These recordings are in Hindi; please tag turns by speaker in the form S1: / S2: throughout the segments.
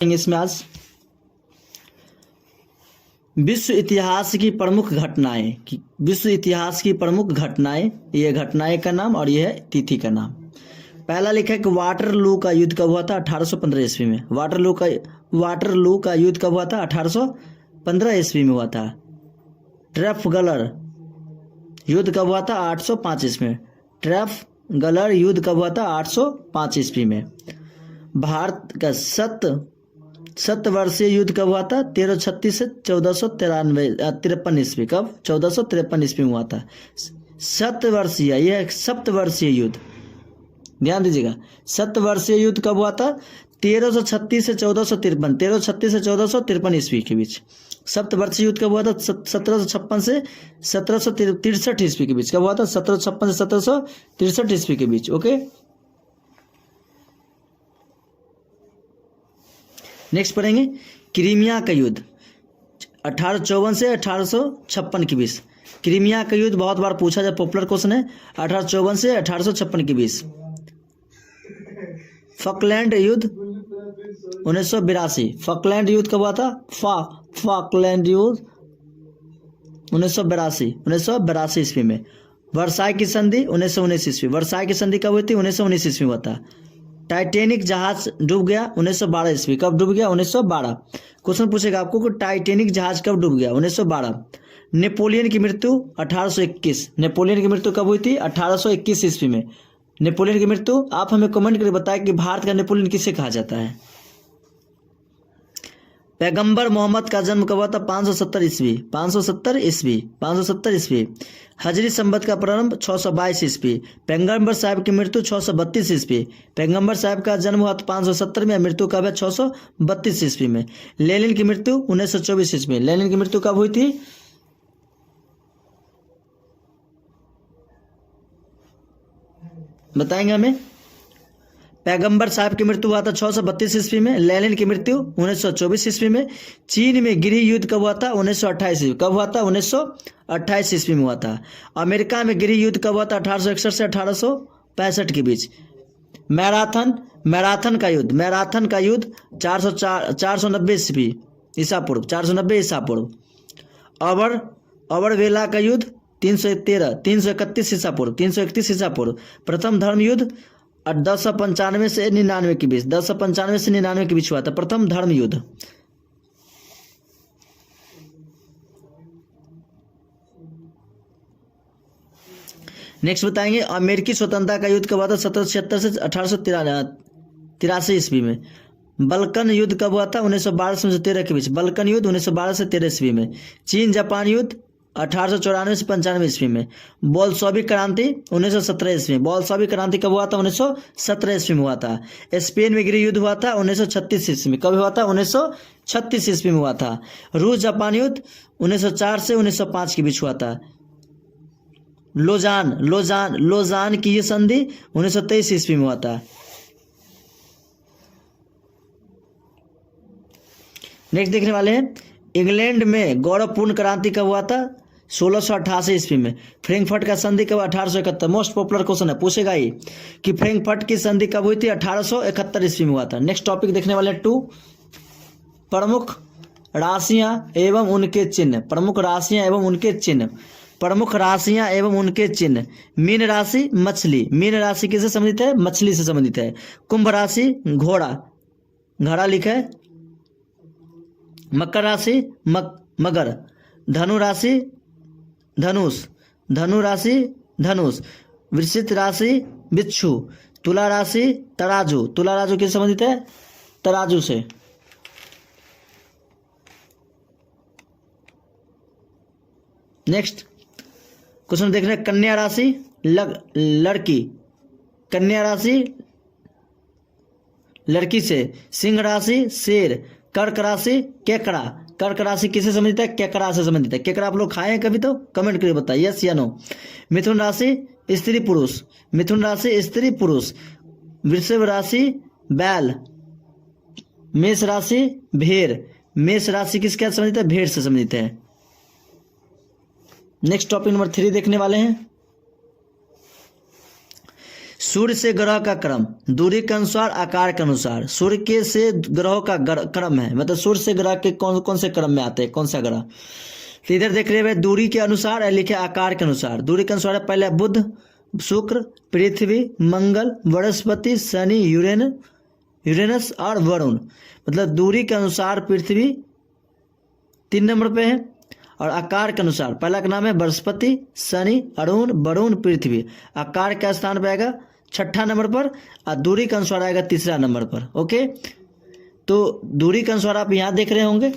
S1: इसमें आज विश्व इतिहास की प्रमुख घटनाएं, विश्व इतिहास की प्रमुख घटनाएं, ये घटनाएं का नाम और यह है तिथि का नाम। पहला लिखा है कि वाटरलू का युद्ध कब हुआ था? 1815 ईस्वी में। वाटरलू का युद्ध कब हुआ था? 1815 ईस्वी में हुआ था। ट्रैफलगर युद्ध कब हुआ था? 805 ईस्वी में। ट्रैफलगर युद्ध कब हुआ था? 805 ईस्वी में। भारत का सतवर्षीय युद्ध कब हुआ था? 1336 से 1453 ईस्वी। कब? 1453 ईस्वी में हुआ था सतवर्षीय, यह सप्तवर्षीय युद्ध, ध्यान दीजिएगा। सतवर्षीय युद्ध कब हुआ था? 1336 से 1453, 1336 से 1453 ईस्वी के बीच। सप्तवर्षीय युद्ध कब हुआ था? 1756 से 1763 ईस्वी के बीच। कब हुआ था? 1756 से 1763 ईस्वी के बीच। ओके, नेक्स्ट पढ़ेंगे क्रीमिया का युद्ध 1854 से 1856 के बीच। क्रीमिया का युद्ध बहुत बार पूछा जाए, पॉपुलर क्वेश्चन है। 1854 से 1856 के बीच। फॉकलैंड युद्ध 1982। फॉकलैंड युद्ध कब हुआ था? फॉकलैंड युद्ध 1982 ईस्वी में। वर्साई की संधि 1919 ईस्वी। वर्साई की संधि कब हुई थी? 1919 ईस्वी में हुआ था। टाइटैनिक जहाज डूब गया 1912 ईस्वी। कब डूब गया? 1912। क्वेश्चन पूछेगा आपको कि टाइटैनिक जहाज कब डूब गया? 1912। नेपोलियन की मृत्यु 1821। नेपोलियन की मृत्यु कब हुई थी? 1821 ईस्वी में। नेपोलियन की मृत्यु, आप हमें कमेंट करके बताएं कि भारत का नेपोलियन किसे कहा जाता है। पैगंबर मोहम्मद का जन्म कब हुआ था? 570 ईस्वी। 570 ईस्वी। हजरी संबत का प्रारंभ 622 ईस्वी। पैगंबर साहब की मृत्यु 632 ईस्वी। पैगंबर साहब का जन्म हुआ था 570 में, मृत्यु कब है? 632 ईस्वी में। लेनिन की मृत्यु 1924 ईस्वी। लेनिन की मृत्यु कब हुई थी? बताएंगे हमें। पैगंबर साहब की मृत्यु हुआ था 632 ईस्वी में। लेनिन की मृत्यु 1924 ईस्वी में। चीन में गृह युद्ध कब हुआ था? 1928 ईस्वी। कब हुआ था? 1928 ईस्वी में हुआ था। अमेरिका में गृह युद्ध कब हुआ था? 1861 से 1865 के बीच। मैराथन का युद्ध 490 ईस्वी ईसा पूर्व। 490 ईसा पूर्व। अबरवेला का युद्ध 331 ईसा पूर्व। 331 ईसा पूर्व। प्रथम धर्म युद्ध 1095 से 99 के बीच। 1095 से 99 के बीच हुआ था प्रथम धर्म युद्ध। नेक्स्ट बताएंगे अमेरिकी स्वतंत्रता का युद्ध कब हुआ था? 1776 से 1883 ईस्वी में। बल्कन युद्ध कब हुआ था? 1912 से 1913 के बीच। बल्कन युद्ध 1912 से 13 ईस्वी में। चीन जापान युद्ध 1894 से 95 ईस्वी में। बोल्शेविक क्रांति 1917 ईस्वी में। बोल्शेविक क्रांति कब हुआ था? 1917 ईस्वी में हुआ था। स्पेन में गृह युद्ध हुआ था 1936 ईस्वी में। कब हुआ था? 1936 ईस्वी में हुआ था। रूस जापान युद्ध 1904 से 1905 के बीच हुआ था। लोजान की ये संधि 1923 ईस्वी में हुआ था। नेक्स्ट देखने वाले हैं इंग्लैंड में गौरवपूर्ण क्रांति कब हुआ था? 1688 ईस्वी में। फ्रैंकफर्ट का संधि कब? 1871। मोस्ट पॉपुलर क्वेश्चन है, पूछेगा ही कि फ्रैंकफर्ट की संधि कब हुई थी? 1871 ईस्वी में हुआ था। नेक्स्ट टॉपिक देखने वाले 2 प्रमुख राशियां एवं उनके चिन्ह। प्रमुख राशियां एवं उनके चिन्ह। प्रमुख राशियां एवं उनके चिन्ह। मीन राशि मछली। मीन राशि किससे संबंधित है? मछली से संबंधित है। कुंभ राशि घड़ा लिखा है। मकर राशि मगर। धनु राशि धनुष। वृश्चिक राशि बिच्छू। तुला राशि तराजू। तुला राजू किससे संबंधित है? तराजू से। नेक्स्ट क्वेश्चन देख रहे हैं कन्या राशि लड़की। कन्या राशि लड़की से। सिंह राशि शेर। कर्क राशि केकड़ा। कर्क राशि किससे संबंधित है? केकड़ा से संबंधित है। केकड़ा आप लोग खाए हैं कभी? तो कमेंट करके बताइए यस या नो। मिथुन राशि स्त्री पुरुष। मिथुन राशि स्त्री पुरुष। वृषभ राशि बैल। मेष राशि भेड़। मेष राशि किसके संबंधित है? भेड़ से संबंधित है। नेक्स्ट टॉपिक नंबर 3 देखने वाले हैं सूर्य से ग्रह का क्रम दूरी के अनुसार आकार के अनुसार। सूर्य के से ग्रहों का क्रम है, मतलब सूर्य से ग्रह के कौन कौन से क्रम में आते हैं, कौन सा ग्रह। तो इधर देख रहे हैं दूरी के अनुसार है, लिखे आकार के अनुसार। दूरी के अनुसार है पहले बुध, शुक्र, पृथ्वी, मंगल, बृहस्पति, शनि, यूरेनस और वरुण। मतलब दूरी के अनुसार पृथ्वी 3 नंबर पे है और आकार के अनुसार पहला का नाम है बृहस्पति, शनि, अरुण, वरुण, पृथ्वी। आकार के स्थान पे आएगा 6ठा नंबर पर और दूरी के अनुसार आएगा 3रा नंबर पर। ओके, तो दूरी के अनुसार आप यहाँ देख रहे होंगे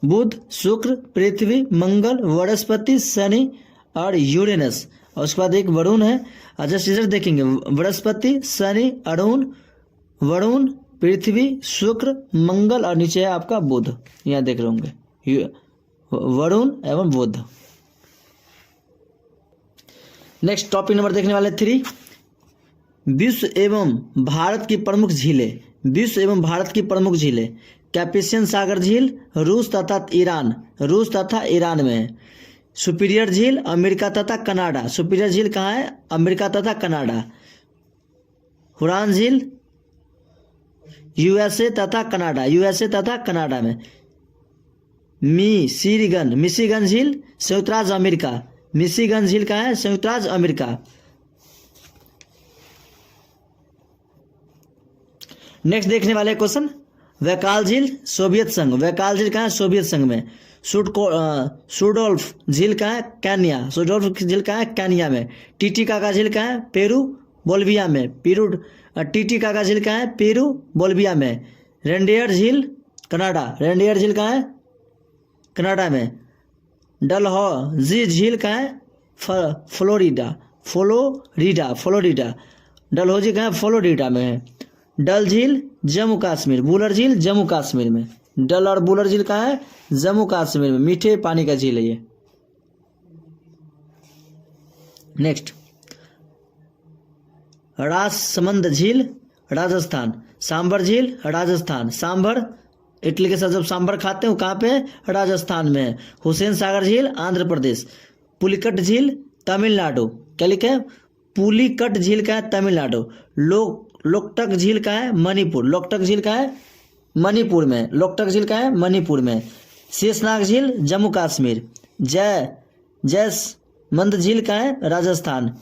S1: बुध, शुक्र, पृथ्वी, मंगल, बृहस्पति, शनि और यूरेनस। और उसके बाद एक वरुण है। जस्ट इधर देखेंगे बृहस्पति, शनि, अरुण, वरुण, पृथ्वी, शुक्र, मंगल और नीचे है आपका बुध। यहाँ देख रहे होंगे वरुण एवं बुध। नेक्स्ट टॉपिक नंबर देखने वाले 3, विश्व एवं भारत की प्रमुख झीलें। विश्व एवं भारत की प्रमुख झीलें। कैस्पियन सागर झील रूस तथा ईरान में है। सुपीरियर झील अमेरिका तथा कनाडा। सुपीरियर झील कहाँ है? अमेरिका तथा कनाडा। हुरॉन झील यूएसए तथा कनाडा में। मिशिगन झील संयुक्त राज्य अमेरिका। मिशिगन झील कहाँ है? संयुक्त राज्य अमेरिका। नेक्स्ट देखने वाले क्वेश्चन, वैकाल झील सोवियत संघ। वैकाल झील कहाँ है? सोवियत संघ में। सुडोल्फ झील कहाँ है? केन्या। सुडोल्फ झील कहाँ है? केन्या में। टीटीकाका झील कहाँ है? पेरू बोल्विया में। टीटीकाका झील कहाँ है? पेरू बोल्विया में। रेंडियर झील कनाडा। रेंडियर झील कहाँ है? कनाडा में। डलहौजी झील कहाँ है? फ्लोरिडा। डलहौजी कहाँ है? फ्लोरिडा में है। डल झील जम्मू कश्मीर। बुलर झील जम्मू कश्मीर में। डल और बुलर झील कहाँ है? जम्मू कश्मीर में। मीठे पानी का झील है ये। नेक्स्ट, राजसमंद झील राजस्थान। सांभर झील राजस्थान। सांभर इडली के साथ जब सांभर खाते हो कहाँ पे? राजस्थान में। हुसैन सागर झील आंध्र प्रदेश। पुलिकट झील तमिलनाडु। क्या लिखे है? पुलिकट झील का है? तमिलनाडु। लोकटक झील का है? मणिपुर। लोकटक झील का है? मणिपुर में। लोकटक झील का है? मणिपुर में। शेषनाग झील जम्मू कश्मीर। जयसमंद झील का है? राजस्थान।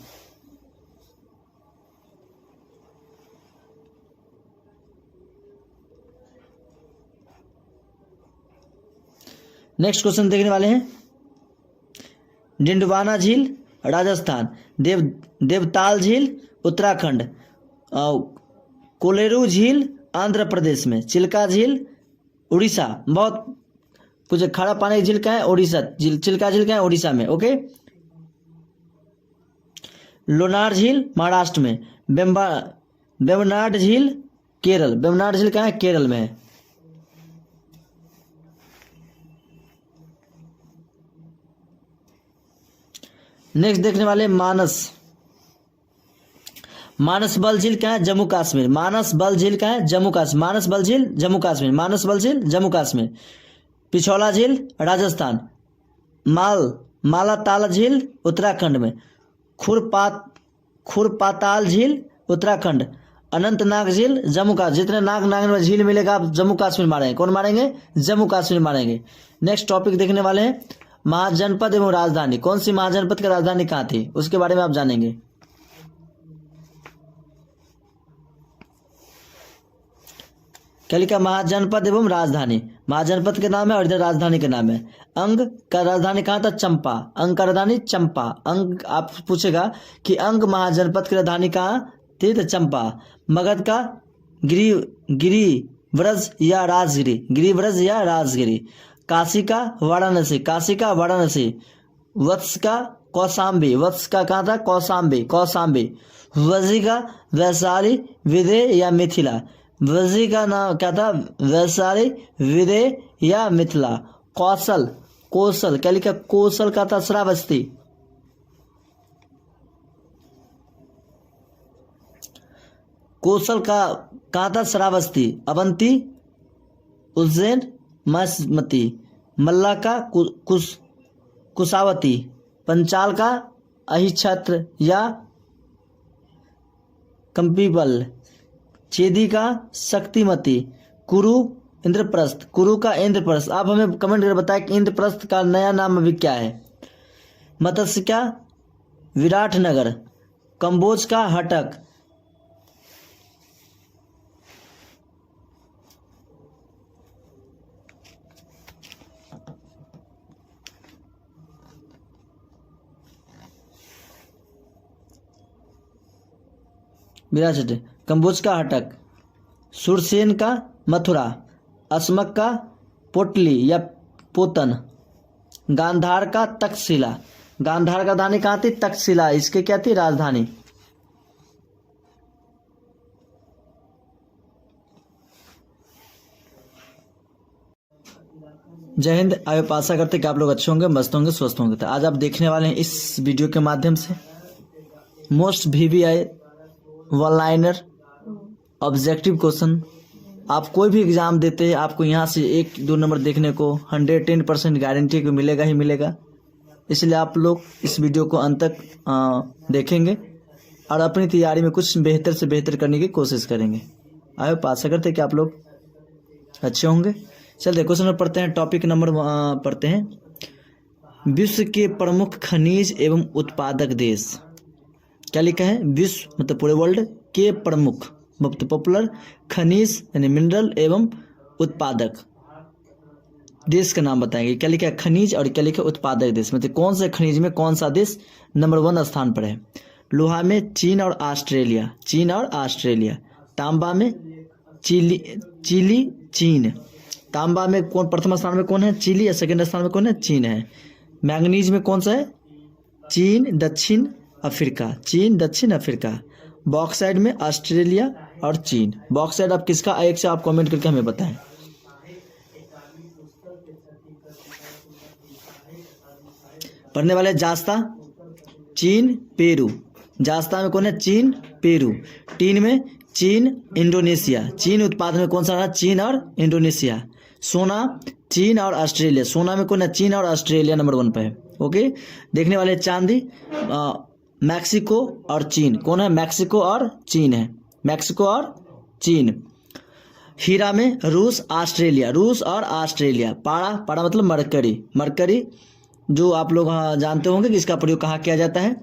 S1: नेक्स्ट क्वेश्चन देखने वाले हैं, डिंडवाना झील राजस्थान। देवताल झील उत्तराखंड। कोलेरू झील आंध्र प्रदेश में। चिल्का झील उड़ीसा। बहुत कुछ खारा पानी की झील का है? उड़ीसा। चिल्का झील का है? उड़ीसा में। ओके। लोनार झील महाराष्ट्र में। वेम्बनाड झील केरल। वेम्बनाड झील का है? केरल में है। नेक्स्ट देखने वाले मानस बल झील क्या है? जम्मू कश्मीर। मानस बल झील क्या है? जम्मू कश्मीर। मानस बल झील जम्मू कश्मीर। मानस बल झील जम्मू कश्मीर। पिछौला झील राजस्थान। मालाताल झील उत्तराखंड में। खुरपाताल झील उत्तराखंड। अनंतनाग झील जम्मू कश्मीर। जितने नाग झील मिलेगा आप जम्मू कश्मीर मारेंगे। कौन मारेंगे? जम्मू कश्मीर मारेंगे। नेक्स्ट टॉपिक देखने वाले हैं, महाजनपद एवं राजधानी। कौन सी महाजनपद की राजधानी कहाँ थी उसके बारे में आप जानेंगे। क्या लिखा? महाजनपद एवं राजधानी। महाजनपद के नाम है और इधर राजधानी के नाम है। अंग का राजधानी कहाँ था? चंपा। अंग का राजधानी चंपा। अंग आप पूछेगा कि अंग महाजनपद की राजधानी कहाँ थी? तो चंपा। मगध का गिरिव्रज या राजगिरी। गिरिव्रज या राजगिरी। काशी का वाराणसी। काशी का वाराणसी। वत्स का कौशाम्बी। वत्स का कहाँ था? कौशाम्बी। वजी का वैशाली विदेह या मिथिला। वजी का नाम क्या था? वैशाली विदेह या मिथिला। कौशल क्या लिखा? कौशल का था? श्रावस्ती। कौशल का कहाँ था? श्रावस्ती। अवंती, उज्जैन, मसमती। मल्ला का कुशावती, पंचाल का अहिछत्र या कंपीबल, चेदी का शक्तिमती, कुरु इंद्रप्रस्थ, कुरु का इंद्रप्रस्थ। आप हमें कमेंट कर बताएं कि इंद्रप्रस्थ का नया नाम अभी क्या है। मत्स्य का विराटनगर, कंबोज का हटक, विराट, कंबोज का हटक, सुरसेन का मथुरा, असमक का पोटली या पोतन, गांधार का तक्षशिला, गांधार का राजधानी कहाँ थी? तक्षशिला, इसके क्या थी? राजधानी। जय हिंद। आगे आशा करते कि आप लोग अच्छे होंगे, मस्त होंगे, स्वस्थ होंगे। तो आज आप देखने वाले हैं इस वीडियो के माध्यम से most VVI one liner objective question. आप कोई भी एग्जाम देते हैं, आपको यहाँ से 1-2 नंबर देखने को 110% गारंटी को मिलेगा ही मिलेगा। इसलिए आप लोग इस वीडियो को अंत तक देखेंगे और अपनी तैयारी में कुछ बेहतर से बेहतर करने की कोशिश करेंगे। आए आशा करते हैं कि आप लोग अच्छे होंगे। चलिए क्वेश्चन नंबर पढ़ते हैं। टॉपिक नंबर पढ़ते हैं। विश्व के प्रमुख खनिज एवं उत्पादक देश। क्या लिखा है? विश्व मतलब पूरे वर्ल्ड के प्रमुख मतलब पॉपुलर खनिज यानी मिनरल एवं उत्पादक देश का नाम बताएंगे। क्या लिखा है? खनिज और क्या लिखा है? उत्पादक देश। मतलब कौन से खनिज में कौन सा देश नंबर 1 स्थान पर है। लोहा में चीन और ऑस्ट्रेलिया, चीन और ऑस्ट्रेलिया। तांबा में चिली चीन। तांबा में कौन प्रथम स्थान में कौन है? चिली। या सेकंड स्थान में कौन है? चीन है। मैंगनीज में कौन सा है? चीन दक्षिण अफ्रीका, चीन दक्षिण अफ्रीका। बॉक्साइड में ऑस्ट्रेलिया और चीन। बॉक्साइड आप किसका? एक से आप कमेंट करके हमें बताएं। पढ़ने वाले जास्ता चीन पेरू। जास्ता में कौन है? चीन पेरू। टीन में चीन इंडोनेशिया। चीन उत्पादन में कौन सा रहा? चीन और इंडोनेशिया। सोना चीन और ऑस्ट्रेलिया। सोना में कौन है? चीन और ऑस्ट्रेलिया नंबर 1 पे है। ओके। देखने वाले चांदी मैक्सिको और चीन। कौन है? मैक्सिको और चीन है। मैक्सिको और चीन। हीरा में रूस ऑस्ट्रेलिया, रूस और ऑस्ट्रेलिया। पारा मतलब मरकरी। मरकरी जो आप लोग जानते होंगे कि इसका प्रयोग कहाँ किया जाता है।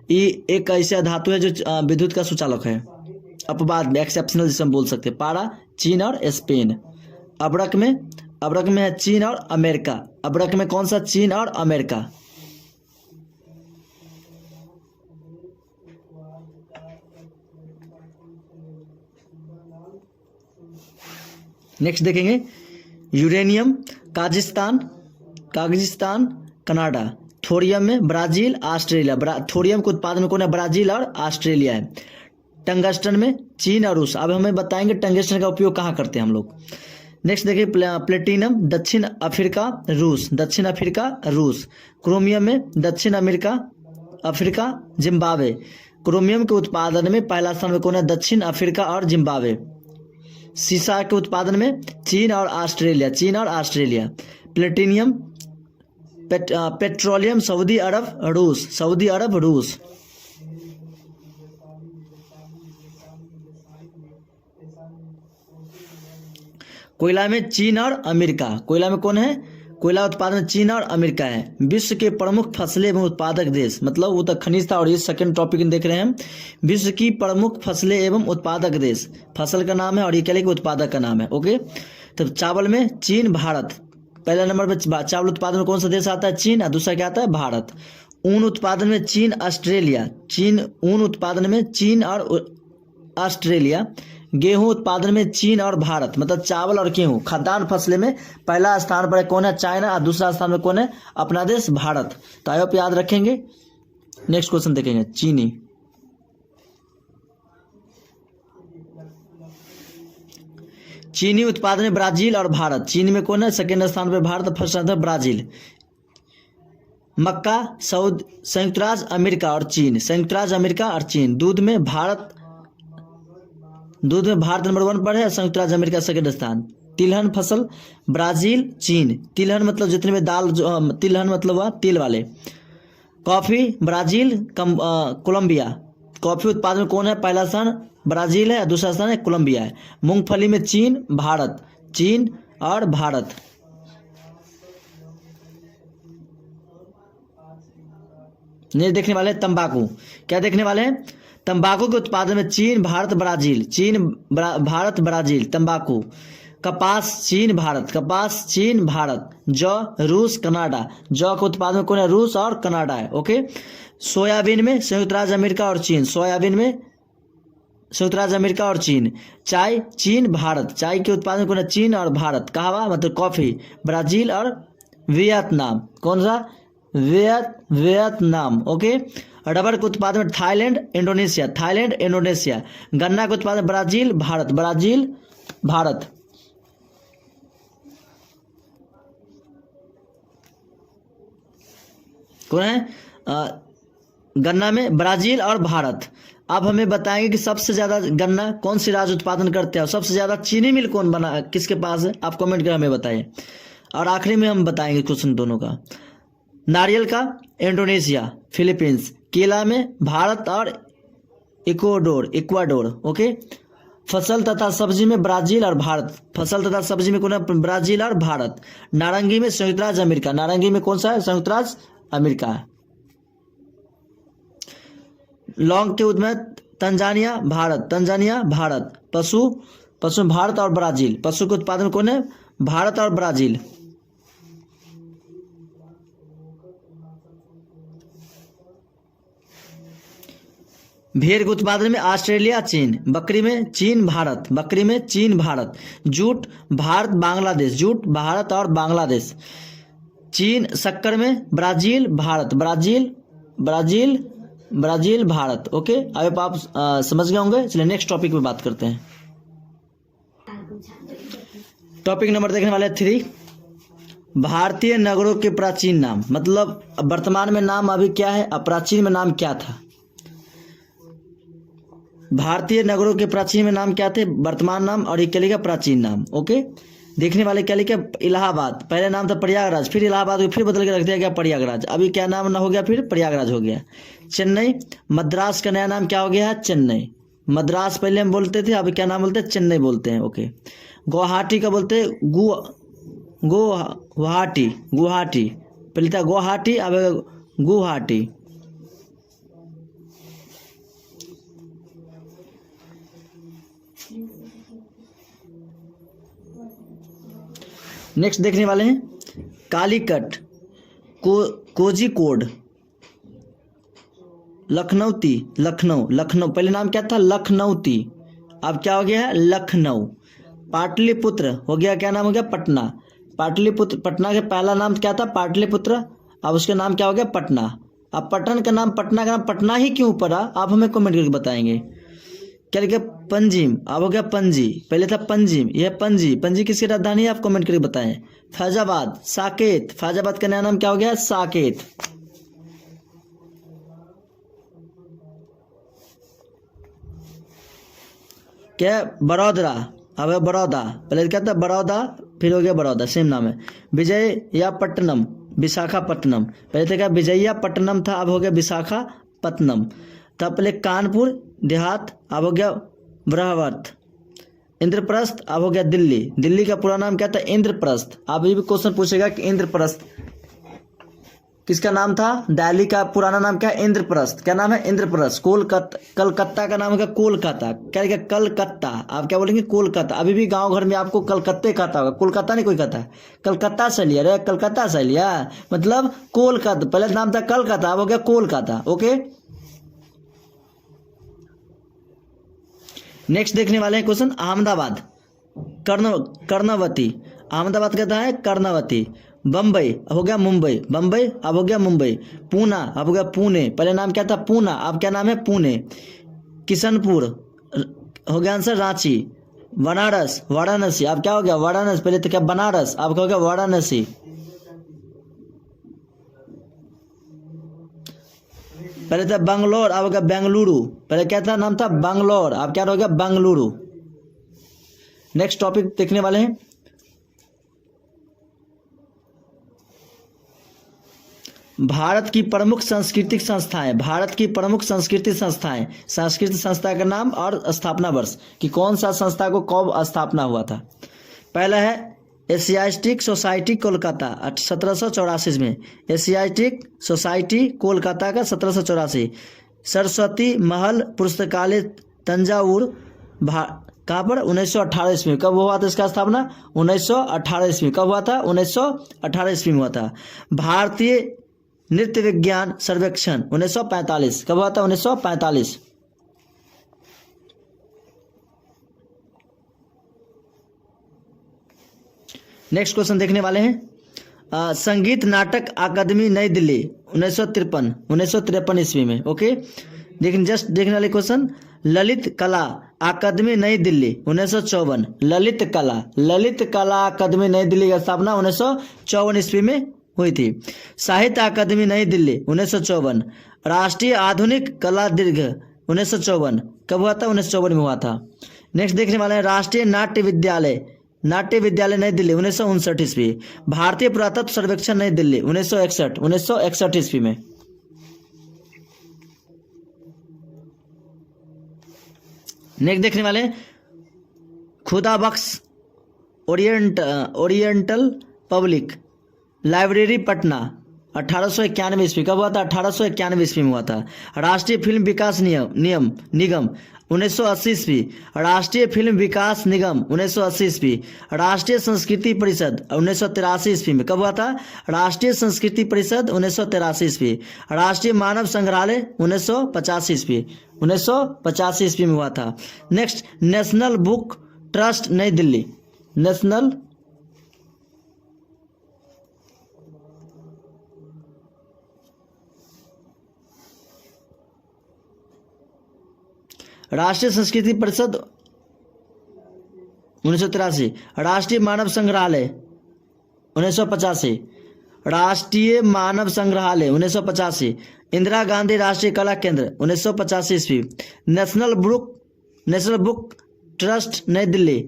S1: ये एक ऐसा धातु है जो विद्युत का सुचालक है। अपवाद में एक्सेप्शनल जिसे हम बोल सकते हैं। पारा चीन और स्पेन। अब्रक में है चीन और अमेरिका। अब्रक में कौन सा? चीन और अमेरिका। नेक्स्ट देखेंगे यूरेनियम काजाकिस्तान कनाडा। थोरियम में ब्राजील ऑस्ट्रेलिया। थोरियम के उत्पादन में कौन है? ब्राजील और ऑस्ट्रेलिया है। टंगस्टन में चीन और रूस। अब हमें बताएंगे टंगस्टन का उपयोग कहाँ करते हैं हम लोग। नेक्स्ट देखिए प्लेटिनम दक्षिण अफ्रीका रूस, दक्षिण अफ्रीका रूस। क्रोमियम में दक्षिण अफ्रीका जिम्बाब्वे। क्रोमियम के उत्पादन में पहला स्थान में कौन है? दक्षिण अफ्रीका और जिम्बाब्वे। सीसा के उत्पादन में चीन और ऑस्ट्रेलिया, चीन और ऑस्ट्रेलिया। प्लेटिनियम पेट्रोलियम सऊदी अरब रूस, सऊदी अरब रूस। कोयला में चीन और अमेरिका। कोयला में कौन है? कोयला उत्पादन में चीन और अमेरिका है। विश्व के प्रमुख फसलें एवं उत्पादक देश, मतलब वो तक खनिज था और ये सेकंड टॉपिक देख रहे हैं। विश्व की प्रमुख फसलें एवं उत्पादक देश, फसल का नाम है और ये क्या लिखा? उत्पादक का नाम है। ओके। तो चावल में चीन भारत। पहला नंबर पर चावल उत्पादन में कौन सा देश आता है? चीन। और दूसरा क्या आता है? भारत। ऊन उत्पादन में चीन ऑस्ट्रेलिया। ऊन उत्पादन में चीन और ऑस्ट्रेलिया। गेहूं उत्पादन में चीन और भारत, मतलब चावल और गेहूं खाद्यान्न फसलें में पहला स्थान पर कौन है? चाइना। और दूसरा स्थान में कौन है? अपना देश भारत। तो आई होप याद रखेंगे। नेक्स्ट क्वेश्चन देखेंगे। चीनी उत्पादन में ब्राजील और भारत। चीन में कौन है? सेकेंड स्थान पर भारत, फर्स्ट स्थान पर ब्राजील। मक्का संयुक्त राज्य अमेरिका और चीन, संयुक्त राज्य अमेरिका और चीन। दूध में भारत नंबर 1 पर है, संयुक्त राज्य अमेरिका सेकंड स्थान। तिलहन फसल ब्राजील चीन। तिलहन मतलब जितने में दाल जो तिलहन मतलब हुआ तेल वाले। Coffee Brazil Colombia. कॉफ़ी उत्पादन में कौन है? पहला स्थान ब्राजील है, दूसरा स्थान है कोलंबिया है। मूंगफली में चीन भारत, चीन और भारत। नहीं देखने वाले तंबाकू, क्या देखने वाले हैं? तंबाकू के उत्पादन में चीन भारत ब्राजील, भारत ब्राजील तंबाकू। कपास चीन भारत, कपास चीन भारत। जौ रूस कनाडा, जौ के उत्पादन में कौन है? रूस और कनाडा है। ओके। सोयाबीन में संयुक्त राज्य अमेरिका और चीन, सोयाबीन में संयुक्त राज्य अमेरिका और चीन। चाय चीन भारत, चाय के उत्पादन में कौन है? चीन और भारत। कहवा मतलब कॉफी ब्राजील और वियतनाम। कौन सा? वियतनाम। ओके। रबर के उत्पादन में थाईलैंड इंडोनेशिया, थाईलैंड इंडोनेशिया। गन्ना के उत्पादन ब्राजील भारत, ब्राजील भारत। कौन है? गन्ना में ब्राजील और भारत। अब हमें बताएंगे कि सबसे ज्यादा गन्ना कौन सी राज्य उत्पादन करते हैं, सबसे ज्यादा चीनी मिल कौन बना किसके पास है? आप कमेंट कर हमें बताइए। और आखिरी में हम बताएंगे क्वेश्चन दोनों का। नारियल का इंडोनेशिया फिलीपींस। केला में भारत और इक्वाडोर। ओके। फसल तथा सब्जी में ब्राजील और भारत, फसल तथा सब्जी में कौन है? ब्राजील और भारत। नारंगी में संयुक्त राज्य अमेरिका, नारंगी में कौन सा है? संयुक्त राज्य अमेरिका है। लौंग के उत्पादन में तंजानिया भारत, तंजानिया भारत। पशु में भारत और ब्राजील, पशु के उत्पादन में कौन है? भारत और ब्राजील। भेड़ के उत्पादन में ऑस्ट्रेलिया चीन। बकरी में चीन भारत, बकरी में चीन भारत। जूट भारत बांग्लादेश, जूट भारत और बांग्लादेश। चीन शक्कर में Brazil Bharat, Brazil Bharat. Okay. अब आप समझ गए होंगे। चलिए नेक्स्ट टॉपिक पे बात करते हैं। टॉपिक नंबर देखने वाले 3, भारतीय नगरों के प्राचीन नाम। मतलब वर्तमान में नाम अभी क्या है, अब प्राचीन में नाम क्या था? भारतीय नगरों के प्राचीन में नाम क्या थे? वर्तमान नाम और क्या लिखा? प्राचीन नाम। ओके। देखने वाले क्या लिखा? इलाहाबाद, पहले नाम था प्रयागराज, फिर इलाहाबाद को फिर बदल के रख दिया गया प्रयागराज। अभी क्या नाम ना हो गया? फिर प्रयागराज हो गया। चेन्नई, मद्रास का नया नाम क्या हो गया है? चेन्नई। मद्रास पहले हम बोलते थे, अभी क्या नाम बोलते हैं? चेन्नई बोलते हैं। ओके। गुवाहाटी का बोलते हैं गुवाहाटी, पहले था गुवाहाटी, अब गुवाहाटी। नेक्स्ट देखने वाले हैं कालीकट, कोझिकोड, लखनऊ। पहले नाम क्या था? लखनऊती, अब क्या हो गया है? लखनऊ। पाटलिपुत्र हो गया, क्या नाम हो गया? पटना। पाटलिपुत्र, पटना के पहला नाम क्या था? पाटलिपुत्र, अब उसका नाम क्या हो गया? पटना। अब पटना का नाम पटना ही क्यों पड़ा? आप हमें कमेंट करके बताएंगे। क्या लिखा? पंजिम, अब हो गया पंजी, पहले था पंजिम, यह पंजी किसकी राजधानी है? आप कमेंट करके बताएं। फैजाबाद, साकेत, फैजाबाद का नया नाम क्या हो गया? साकेत। क्या? बड़ौदा, अब है बड़ौदा, पहले क्या था? बड़ौदा, फिर हो गया बड़ौदा, सेम नाम है। विजयपट्टनम, विशाखापट्टनम, पहले था क्या? विजयपट्टनम था, अब हो गया विशाखापट्टनम। तब पहले कानपुर देहात, अब हो गया ब्रह्मवर्थ। इंद्रप्रस्थ, अब हो गया दिल्ली का पूरा नाम क्या था? इंद्रप्रस्थ। अब ये भी क्वेश्चन पूछेगा कि इंद्रप्रस्थ किसका नाम था? दिल्ली का पुराना नाम क्या है? इंद्रप्रस्थ। क्या नाम है? इंद्रप्रस्थ। कलकत्ता का नाम होगा कोलकाता, क्या लिखा? कलकत्ता, आप क्या बोलेंगे? कोलकाता। अभी भी गांव घर में आपको कलकत्ते कहता होगा, कोलकाता नहीं कोई कहता है। कलकत्ता से लिया रे, कलकत्ता से लिया, मतलब कोलकाता, पहले नाम था कलकत्ता, अब हो गया कोलकाता। ओके। नेक्स्ट देखने वाले हैं क्वेश्चन अहमदाबाद, कर्णवती, अहमदाबाद कहता है कर्णवती। बम्बई, अब हो गया मुंबई, बम्बई, अब हो गया मुंबई। पूना, अब हो गया पुणे, पहले नाम क्या था? पूना, अब क्या नाम है? पुणे। किशनपुर हो गया आंसर रांची। बनारस, वाराणसी, अब क्या हो गया? वाराणसी, पहले तो क्या? बनारस, अब क्या हो गया? वाराणसी। पहले था बंगलोर, अब हो गया बेंगलुरु, पहले क्या था? नाम था बंगलोर, अब क्या हो गया? बेंगलुरु। नेक्स्ट टॉपिक देखने वाले हैं भारत की प्रमुख सांस्कृतिक संस्थाएं, भारत की प्रमुख सांस्कृतिक संस्थाएं, सांस्कृतिक संस्था का नाम और स्थापना वर्ष कि कौन सा संस्था को कब स्थापना हुआ था। पहला है एशियाटिक सोसाइटी कोलकाता 1784 में, एशियाटिक सोसाइटी कोलकाता का 1784। सरस्वती महल पुस्तकालय तंजावुर कहाँ पर 1918 ईस्वी में। कब हुआ था इसका स्थापना? 1918 ईस्वी। कब हुआ था? 1918 ईस्वी में हुआ था। भारतीय नृत्य विज्ञान सर्वेक्षण 1945। कब हुआ था? 1945। नेक्स्ट क्वेश्चन देखने वाले हैं। संगीत नाटक अकादमी नई दिल्ली 1953 ईस्वी में। ओके, लेकिन जस्ट देखने वाले क्वेश्चन, ललित कला अकादमी नई दिल्ली 1954। ललित कला अकादमी नई दिल्ली की स्थापना 1954 ईस्वी में हुई थी। साहित्य अकादमी नई दिल्ली 1954। राष्ट्रीय आधुनिक कला दीर्घ 1954। कब हुआ था? 1954 में हुआ था। नेक्स्ट देखने वाले हैं राष्ट्रीय नाट्य विद्यालय नई दिल्ली 1959 ईस्वी। भारतीय पुरातत्व सर्वेक्षण नई दिल्ली 1961 ईस्वी में। नेक्स्ट देखने वाले खुदा बख्श ओरिएंटल पब्लिक लाइब्रेरी पटना 1891 ईस्वी। कब हुआ था? 1891 ईस्वी में हुआ था। राष्ट्रीय फिल्म विकास निगम 1980 ईस्वी। राष्ट्रीय फिल्म विकास निगम 1980 ईस्वी। राष्ट्रीय संस्कृति परिषद 1983 ईस्वी में। कब हुआ था? राष्ट्रीय संस्कृति परिषद 1983 ईस्वी। राष्ट्रीय मानव संग्रहालय 1985 ईस्वी। 1985 ईस्वी में हुआ था। नेक्स्ट नेशनल बुक ट्रस्ट नई दिल्ली, नेशनल राष्ट्रीय संस्कृति परिषद 1983। राष्ट्रीय मानव संग्रहालय 1985। राष्ट्रीय मानव संग्रहालय 1985। इंदिरा गांधी राष्ट्रीय कला केंद्र 1985 ईस्वी। नेशनल बुक ट्रस्ट नई दिल्ली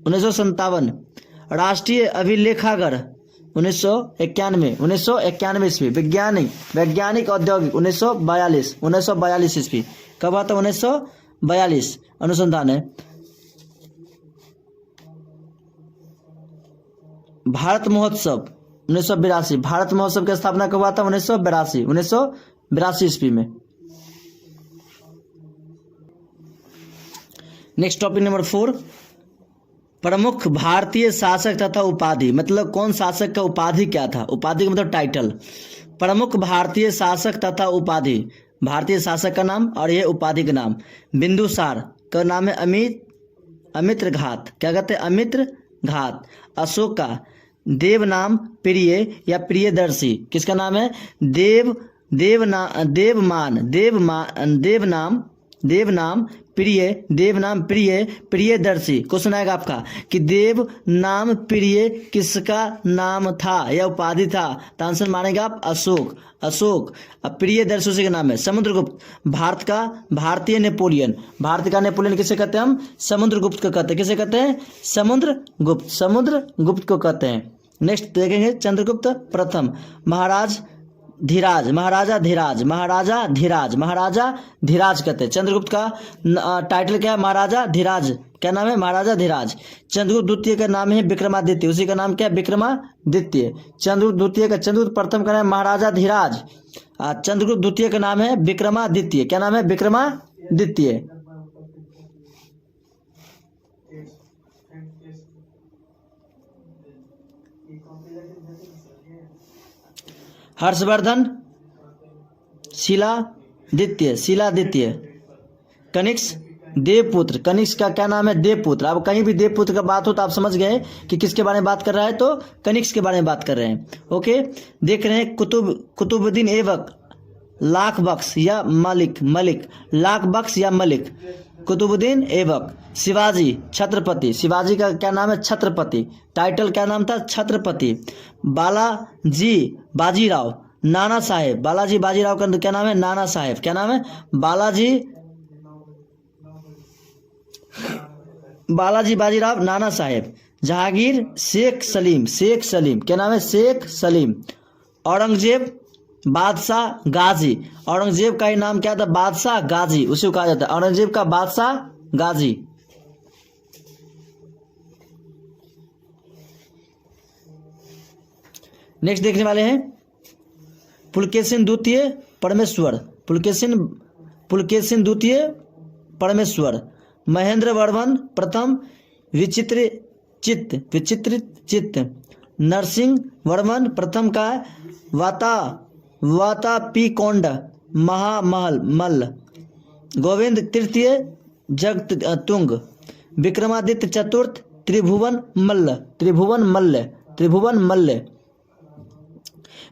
S1: 1957। राष्ट्रीय अभिलेखागार 1991 ईस्वी। वैज्ञानिक औद्योगिक 1942 ईस्वी। कब आता? 1942 अनुसंधान है। भारत महोत्सव 1982। भारत महोत्सव की स्थापना कब हुआ था? 1982 ईस्वी में। नेक्स्ट टॉपिक नंबर 4, प्रमुख भारतीय शासक तथा उपाधि। मतलब कौन शासक का उपाधि क्या था? उपाधि का मतलब टाइटल। प्रमुख भारतीय शासक तथा उपाधि, भारतीय शासक का नाम और ये उपाधि का नाम। बिंदुसार का नाम है अमित्र घात। क्या कहते हैं? अमित्र घात। अशोका देवनाम प्रिय या प्रियदर्शी। किसका नाम है? देवनाम प्रिय प्रियदर्शी। क्वेश्चन आएगा आपका कि देव नाम प्रिय किसका नाम था या उपाधि था? तो आंसर मानेगा आप अशोक। अब प्रियदर्शी उसी का नाम है। समुद्रगुप्त भारत का भारतीय नेपोलियन। भारत का नेपोलियन किसे कहते हैं हम? समुद्रगुप्त को कहते हैं। किसे कहते हैं? समुद्रगुप्त को कहते हैं। नेक्स्ट देखेंगे चंद्रगुप्त प्रथम। महाराजा धीराज कहते हैं। चंद्रगुप्त का टाइटल क्या है? महाराजा धीराज। क्या नाम है? महाराजा धीराज। चंद्रगुप्त द्वितीय का नाम है विक्रमादित्य। उसी का नाम क्या है? विक्रमादित्य। चंद्रगुप्त प्रथम का नाम है महाराजा धीराज। चंद्रगुप्त द्वितीय का नाम है विक्रमादित्य। क्या नाम है? विक्रमादित्य। हर्षवर्धन शिलादित्य। कनिष्क देवपुत्र। कनिष्क का क्या नाम है? देवपुत्र। अब कहीं भी देवपुत्र का बात हो तो आप समझ गए कि किसके बारे में बात कर रहा है, तो कनिष्क के बारे में बात कर रहे हैं। ओके, देख रहे हैं कुतुबुद्दीन ऐबक, लाख बख्श या मलिक। कुतुबुद्दीन ऐबक। शिवाजी छत्रपति। शिवाजी का क्या नाम है? छत्रपति। टाइटल क्या नाम था? छत्रपति। बालाजी बाजीराव नाना साहेब। बालाजी बाजीराव का क्या नाम है? नाना साहेब। क्या नाम है? बालाजी बाजीराव नाना साहेब। जहांगीर शेख सलीम। क्या नाम है? शेख सलीम। बादशाह गाजी। औरंगजेब का ही नाम क्या था? बादशाह गाजी, उसी को कहा जाता है औरंगजेब का बादशाह गाजी। नेक्स्ट देखने वाले हैं पुलकेशिन द्वितीय परमेश्वर। पुलकेशिन द्वितीय परमेश्वर। महेंद्र वर्मन प्रथम विचित्र चित्त। नरसिंह वर्मन प्रथम का वातापीकोंड महामहल मल्ल। गोविंद तृतीय जगतुंग। विक्रमादित्य चतुर्थ त्रिभुवन मल्ल।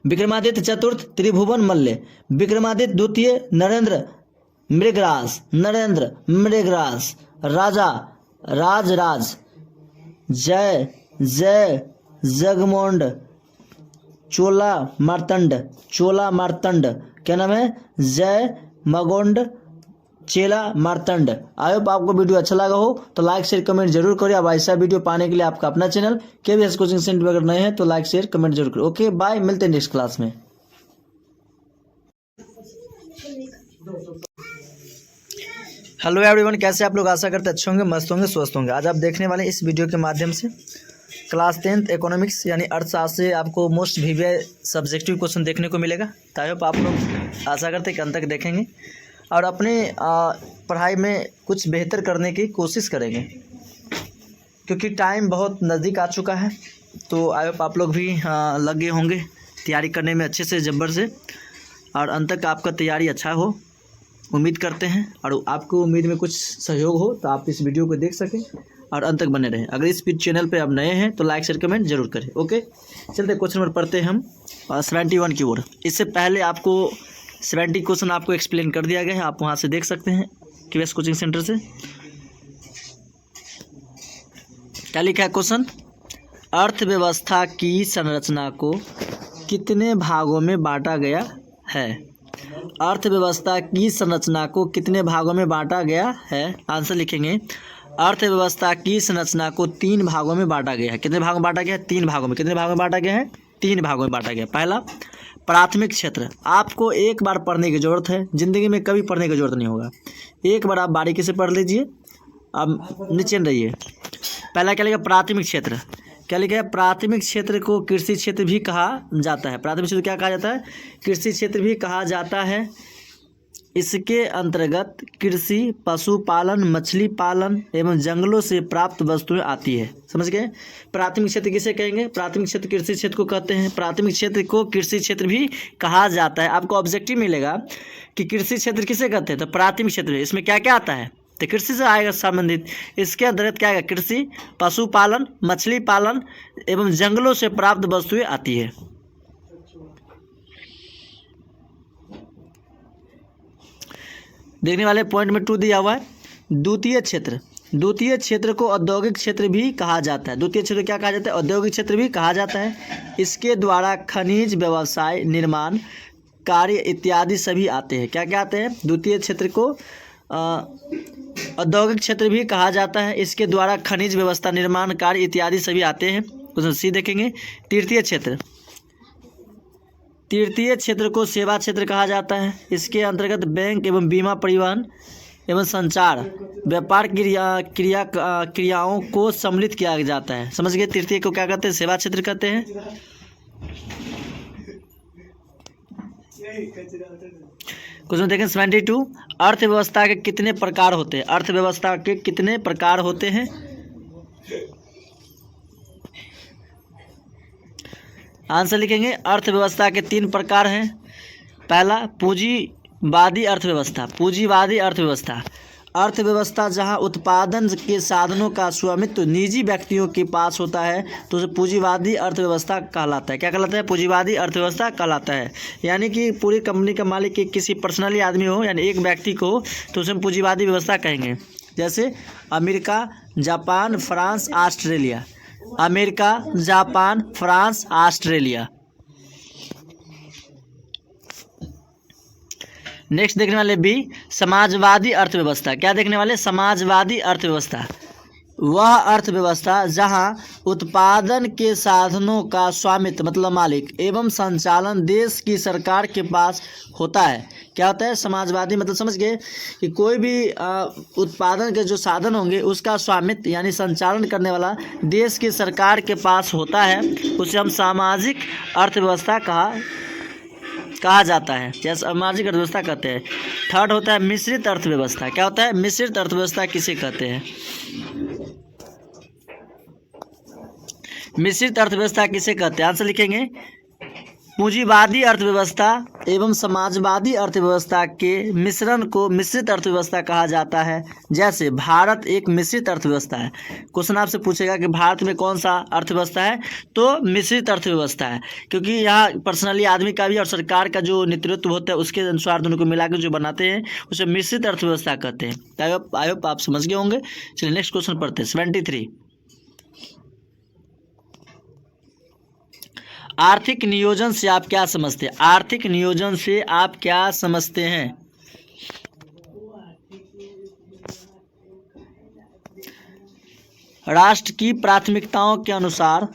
S1: विक्रमादित्य चतुर्थ त्रिभुवन मल्ल। विक्रमादित्य द्वितीय नरेंद्र मृगराज। राजा राजराज। जय जगमोंड चोला मार्तंड। क्या नाम है? जय मगोंड चेला मार्तंड। आई होप आपको वीडियो अच्छा लगा हो तो लाइक शेयर कमेंट जरूर करिए। अब ऐसा वीडियो पाने के लिए आपका अपना चैनल KVS कोचिंग सेंटर अगर नए हैं तो लाइक शेयर कमेंट जरूर करिए। ओके बाय, मिलते हैं नेक्स्ट क्लास में। हेलो एवरीवन, कैसे आप लोग? आशा करते अच्छे होंगे, मस्त होंगे, स्वस्थ होंगे। आज आप देखने वाले इस वीडियो के माध्यम से क्लास 10th इकोनॉमिक्स यानी अर्थशास्त्र से आपको मोस्ट VVI सब्जेक्टिव क्वेश्चन देखने को मिलेगा। तो आई होप आप लोग आशा करते हैं कि अंत तक देखेंगे और अपने पढ़ाई में कुछ बेहतर करने की कोशिश करेंगे, क्योंकि टाइम बहुत नज़दीक आ चुका है। तो आई होप आप लोग भी लगे होंगे तैयारी करने में अच्छे से, जब्बर से, और अंत तक आपका तैयारी अच्छा हो उम्मीद करते हैं। और आपको उम्मीद में कुछ सहयोग हो तो आप इस वीडियो को देख सकें और अंत तक बने रहें। अगर इस चैनल पे आप नए हैं तो लाइक शेयर कमेंट जरूर करें। ओके चलते क्वेश्चन नंबर पढ़ते हैं हम 71 की ओर। इससे पहले आपको 70 क्वेश्चन आपको एक्सप्लेन कर दिया गया है, आप वहाँ से देख सकते हैं KVS कोचिंग सेंटर से। क्या लिखा है क्वेश्चन? अर्थव्यवस्था की संरचना को कितने भागों में बांटा गया है? अर्थव्यवस्था की संरचना को कितने भागों में बांटा गया है? आंसर लिखेंगे अर्थव्यवस्था की संरचना को 3 भागों में बांटा गया है। कितने भागों में बांटा गया है? 3 भागों में। कितने भागों में बांटा गया है? 3 भागों में बांटा गया। पहला प्राथमिक क्षेत्र, आपको एक बार पढ़ने की ज़रूरत है, ज़िंदगी में कभी पढ़ने की ज़रूरत नहीं होगा। एक बार आप बारीकी से पढ़ लीजिए। अब नीचे रहिए। पहला क्या लिखा? प्राथमिक क्षेत्र। क्या लिखा है? प्राथमिक क्षेत्र को कृषि क्षेत्र भी कहा जाता है। प्राथमिक क्षेत्र क्या कहा जाता है? कृषि क्षेत्र भी कहा जाता है। इसके अंतर्गत कृषि, पशुपालन, मछली पालन एवं जंगलों से प्राप्त वस्तुएं आती है। समझ गए? प्राथमिक क्षेत्र किसे कहेंगे? प्राथमिक क्षेत्र कृषि क्षेत्र को कहते हैं। प्राथमिक क्षेत्र को कृषि क्षेत्र भी कहा जाता है। आपको ऑब्जेक्टिव मिलेगा कि कृषि क्षेत्र किसे कहते हैं, तो प्राथमिक क्षेत्र। इसमें क्या क्या आता है? तो कृषि से आएगा संबंधित। इसके अंतर्गत क्या आएगा? कृषि, पशुपालन, मछली पालन एवं जंगलों से प्राप्त वस्तुएं आती है। देखने वाले पॉइंट में 2 दिया हुआ है। द्वितीय क्षेत्र को औद्योगिक क्षेत्र भी कहा जाता है। द्वितीय क्षेत्र क्या कहा जाता है? औद्योगिक क्षेत्र भी कहा जाता है। इसके द्वारा खनिज व्यवसाय, निर्माण कार्य इत्यादि सभी आते हैं। क्या क्या आते हैं? द्वितीय क्षेत्र को औद्योगिक क्षेत्र भी कहा जाता है। इसके द्वारा खनिज व्यवस्था, निर्माण कार्य इत्यादि सभी आते हैं। क्वेश्चन C देखेंगे। तृतीय क्षेत्र को सेवा क्षेत्र कहा जाता है। इसके अंतर्गत बैंक एवं बीमा, परिवहन एवं संचार, व्यापार क्रियाओं को सम्मिलित किया जाता है। समझ गए? तृतीय को क्या कहते हैं? सेवा क्षेत्र कहते हैं। क्वेश्चन देखें 72। अर्थव्यवस्था के कितने प्रकार होते हैं? अर्थव्यवस्था के कितने प्रकार होते हैं? आंसर लिखेंगे अर्थव्यवस्था के 3 प्रकार हैं। पहला पूंजीवादी अर्थव्यवस्था। पूंजीवादी अर्थव्यवस्था जहां उत्पादन के साधनों का स्वामित्व निजी व्यक्तियों के पास होता है तो उसे पूंजीवादी अर्थव्यवस्था कहलाता है। क्या कहलाता है? पूंजीवादी अर्थव्यवस्था कहलाता है। यानी कि पूरी कंपनी का मालिक किसी पर्सनली आदमी हो, यानी एक व्यक्ति को हो, तो उसे हम पूंजीवादी व्यवस्था कहेंगे। जैसे America, Japan, France, Australia. America, Japan, France, Australia. Next देखने वाले B समाजवादी अर्थव्यवस्था। क्या देखने वाले? समाजवादी अर्थव्यवस्था। वह अर्थव्यवस्था जहां उत्पादन के साधनों का स्वामित्व मतलब मालिक एवं संचालन देश की सरकार के पास होता है। क्या होता है? समाजवादी मतलब समझ गए कि कोई भी उत्पादन के जो साधन होंगे उसका स्वामित्व यानी संचालन करने वाला देश की सरकार के पास होता है, उसे हम सामाजिक अर्थव्यवस्था कहा जाता है या सामाजिक अर्थव्यवस्था कहते हैं। थर्ड होता है मिश्रित अर्थव्यवस्था। क्या होता है? मिश्रित अर्थव्यवस्था किसे कहते हैं? मिश्रित अर्थव्यवस्था किसे कहते हैं? आंसर लिखेंगे पूंजीवादी अर्थव्यवस्था एवं समाजवादी अर्थव्यवस्था के मिश्रण को मिश्रित अर्थव्यवस्था कहा जाता है। जैसे भारत एक मिश्रित अर्थव्यवस्था है। क्वेश्चन आपसे पूछेगा कि भारत में कौन सा अर्थव्यवस्था है, तो मिश्रित अर्थव्यवस्था है, क्योंकि यहाँ पर्सनली आदमी का भी और सरकार का जो नेतृत्व होता है उसके अनुसार दोनों को मिलाकर जो बनाते हैं उसे मिश्रित अर्थव्यवस्था कहते हैं। आई होप आप समझ गए होंगे। चलिए नेक्स्ट क्वेश्चन पढ़ते हैं। 73 आर्थिक नियोजन से आप क्या समझते हैं? आर्थिक नियोजन से आप क्या समझते हैं? राष्ट्र की प्राथमिकताओं के अनुसार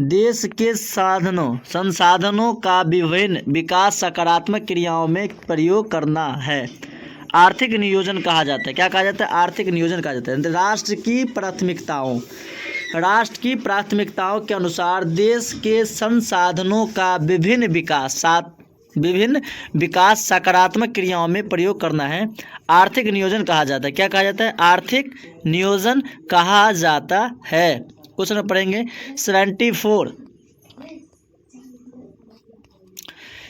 S1: देश के संसाधनों का विभिन्न विकास सकारात्मक क्रियाओं में प्रयोग करना है। आर्थिक नियोजन कहा जाता है। क्या कहा जाता है? आर्थिक नियोजन कहा जाता है। राष्ट्र की प्राथमिकताओं के अनुसार देश के संसाधनों का विभिन्न विकास सकारात्मक क्रियाओं में प्रयोग करना है। आर्थिक नियोजन कहा जाता है। क्या कहा जाता है? आर्थिक नियोजन कहा जाता है। क्वेश्चन पढ़ेंगे 74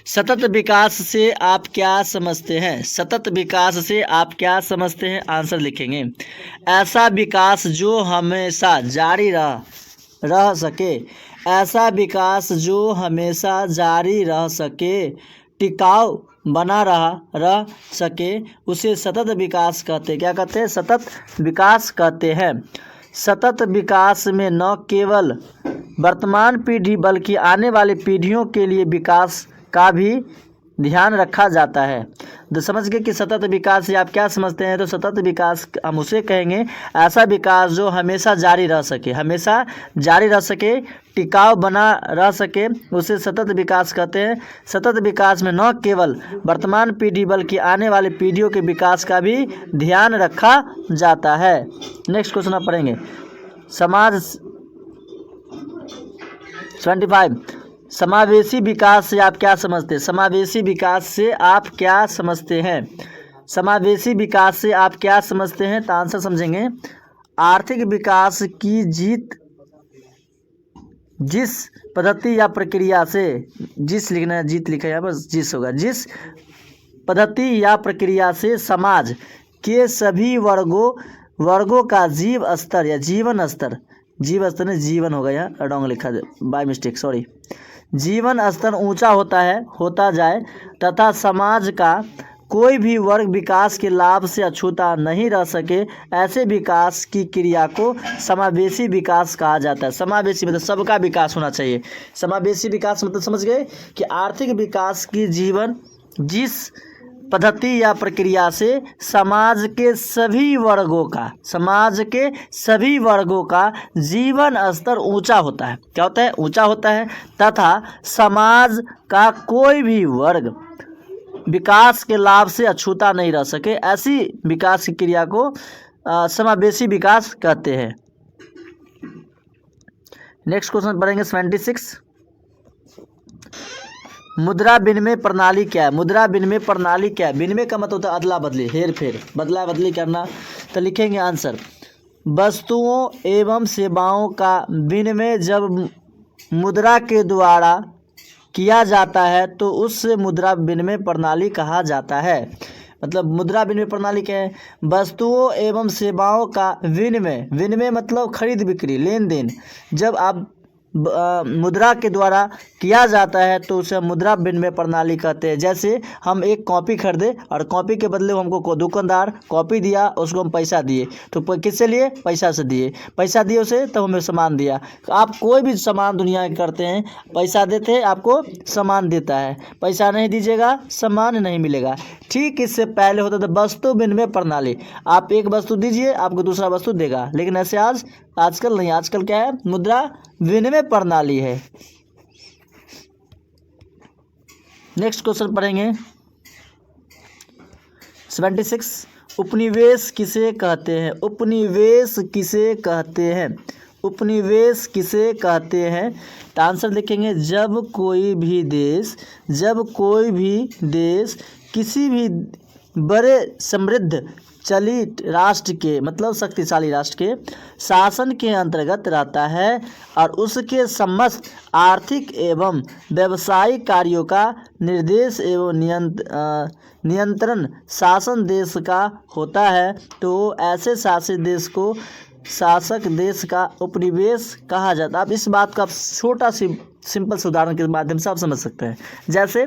S1: सतत विकास से आप क्या समझते हैं? सतत विकास से आप क्या समझते हैं? आंसर लिखेंगे ऐसा विकास जो हमेशा जारी रह सके। ऐसा विकास जो हमेशा जारी रह सके, टिकाऊ बना रह सके, उसे सतत विकास कहते हैं। क्या कहते हैं? सतत विकास कहते हैं। सतत विकास में न केवल वर्तमान पीढ़ी बल्कि आने वाली पीढ़ियों के लिए विकास का भी ध्यान रखा जाता है। तो समझ गए कि सतत विकास से आप क्या समझते हैं? तो सतत विकास हम उसे कहेंगे ऐसा विकास जो हमेशा जारी रह सके, टिकाऊ बना रह सके, उसे सतत विकास कहते हैं। सतत विकास में न केवल वर्तमान पीढ़ी बल्कि आने वाली पीढ़ियों के विकास का भी ध्यान रखा जाता है। नेक्स्ट क्वेश्चन आप पढ़ेंगे 75 समावेशी विकास से आप क्या समझते हैं? समावेशी विकास से आप क्या समझते हैं? समावेशी विकास से आप क्या समझते हैं? तो आंसर समझेंगे आर्थिक विकास की जिस पद्धति या प्रक्रिया से, जिस लिखना है जीत लिखा है यहाँ पर, जिस होगा, जिस पद्धति या प्रक्रिया से समाज के सभी वर्गों का जीवन होगा, यहाँ रॉन्ग लिखा बाय मिस्टेक, सॉरी। जीवन स्तर ऊंचा होता जाए तथा समाज का कोई भी वर्ग विकास के लाभ से अछूता नहीं रह सके, ऐसे विकास की क्रिया को समावेशी विकास कहा जाता है। समावेशी मतलब सबका विकास होना चाहिए। समावेशी विकास मतलब समझ गए कि आर्थिक विकास की जिस पद्धति या प्रक्रिया से समाज के सभी वर्गों का जीवन स्तर ऊंचा होता है। क्या होता है? ऊंचा होता है तथा समाज का कोई भी वर्ग विकास के लाभ से अछूता नहीं रह सके, ऐसी विकास की क्रिया को समावेशी विकास कहते हैं। नेक्स्ट क्वेश्चन पढ़ेंगे 76 मुद्रा विनिमय प्रणाली क्या है? मुद्रा विनिमय प्रणाली क्या है? विनिमय का मतलब होता है अदला बदली, हेर फेर, बदला बदली करना। तो लिखेंगे आंसर वस्तुओं एवं सेवाओं का विनिमय जब मुद्रा के द्वारा किया जाता है तो उससे मुद्रा विनिमय प्रणाली कहा जाता है। मतलब मुद्रा विनिमय प्रणाली क्या है? वस्तुओं एवं सेवाओं का विनिमय मतलब खरीद बिक्री, लेन देन, जब आप मुद्रा के द्वारा किया जाता है तो उसे मुद्रा विनिमय प्रणाली कहते हैं। जैसे हम एक कॉपी खरीदे और कॉपी के बदले हमको दुकानदार कॉपी दिया, उसको हम पैसा दिए, तो किससे लिए? पैसा से दिए, पैसा दिए उसे तो हमें सामान दिया। आप कोई भी सामान दुनिया के करते हैं, पैसा देते हैं आपको सामान देता है, पैसा नहीं दीजिएगा सामान नहीं मिलेगा। ठीक इससे पहले होता था वस्तु विनिमय प्रणाली, आप एक वस्तु दीजिए आपको दूसरा वस्तु देगा, लेकिन ऐसे आजकल नहीं, आजकल क्या है? मुद्रा विनिमय प्रणाली है। नेक्स्ट क्वेश्चन पढ़ेंगे 76, उपनिवेश किसे कहते हैं? उपनिवेश किसे कहते हैं? उपनिवेश किसे कहते हैं? तो आंसर लिखेंगे जब कोई भी देश किसी भी बड़े समृद्ध चली राष्ट्र के मतलब शक्तिशाली राष्ट्र के शासन के अंतर्गत रहता है और उसके समस्त आर्थिक एवं व्यावसायिक कार्यों का निर्देश एवं नियंत्रण शासन देश का होता है, तो ऐसे शासक देश का उपनिवेश कहा जाता है। अब इस बात का छोटा सी सिंपल से उदाहरण के माध्यम से आप समझ सकते हैं। जैसे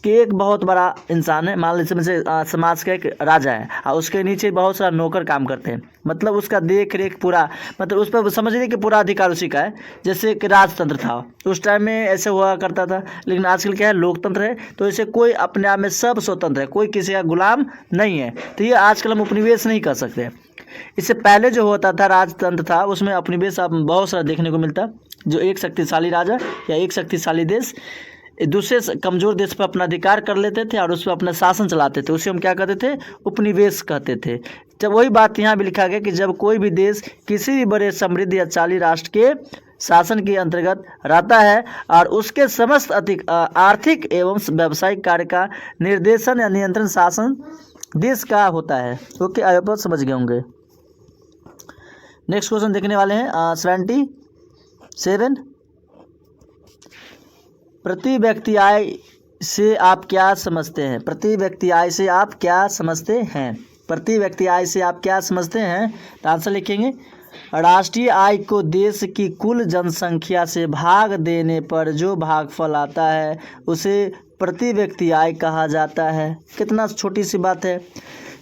S1: कि एक बहुत बड़ा इंसान है, मान लीजिए मुझे समाज का एक राजा है और उसके नीचे बहुत सारा नौकर काम करते हैं, मतलब उसका देख रेख पूरा, मतलब उस पर समझ लीजिए कि पूरा अधिकार उसी का है। जैसे कि राजतंत्र था उस टाइम में ऐसे हुआ करता था, लेकिन आजकल क्या है? लोकतंत्र है, तो इसे कोई अपने आप में सब स्वतंत्र है, कोई किसी का गुलाम नहीं है, तो ये आजकल हम उपनिवेश नहीं कर सकते। इससे पहले जो होता था राजतंत्र था, उसमें उपनिवेश आप बहुत सारा देखने को मिलता, जो एक शक्तिशाली राजा या एक शक्तिशाली देश दूसरे कमज़ोर देश पर अपना अधिकार कर लेते थे और उस पर अपना शासन चलाते थे, उसे हम क्या कहते थे? उपनिवेश कहते थे। जब वही बात यहाँ भी लिखा गया कि जब कोई भी देश किसी भी बड़े समृद्ध या शाली राष्ट्र के शासन के अंतर्गत रहता है और उसके समस्त आर्थिक एवं व्यावसायिक कार्य का निर्देशन या नियंत्रण शासन देश का होता है। ओके, आप समझ गए होंगे। नेक्स्ट क्वेश्चन देखने वाले हैं 77, प्रति व्यक्ति आय से आप क्या समझते हैं? प्रति व्यक्ति आय से आप क्या समझते हैं? प्रति व्यक्ति आय से आप क्या समझते हैं? तो आंसर लिखेंगे राष्ट्रीय आय को देश की कुल जनसंख्या से भाग देने पर जो भागफल आता है उसे प्रति व्यक्ति आय कहा जाता है। कितना छोटी सी बात है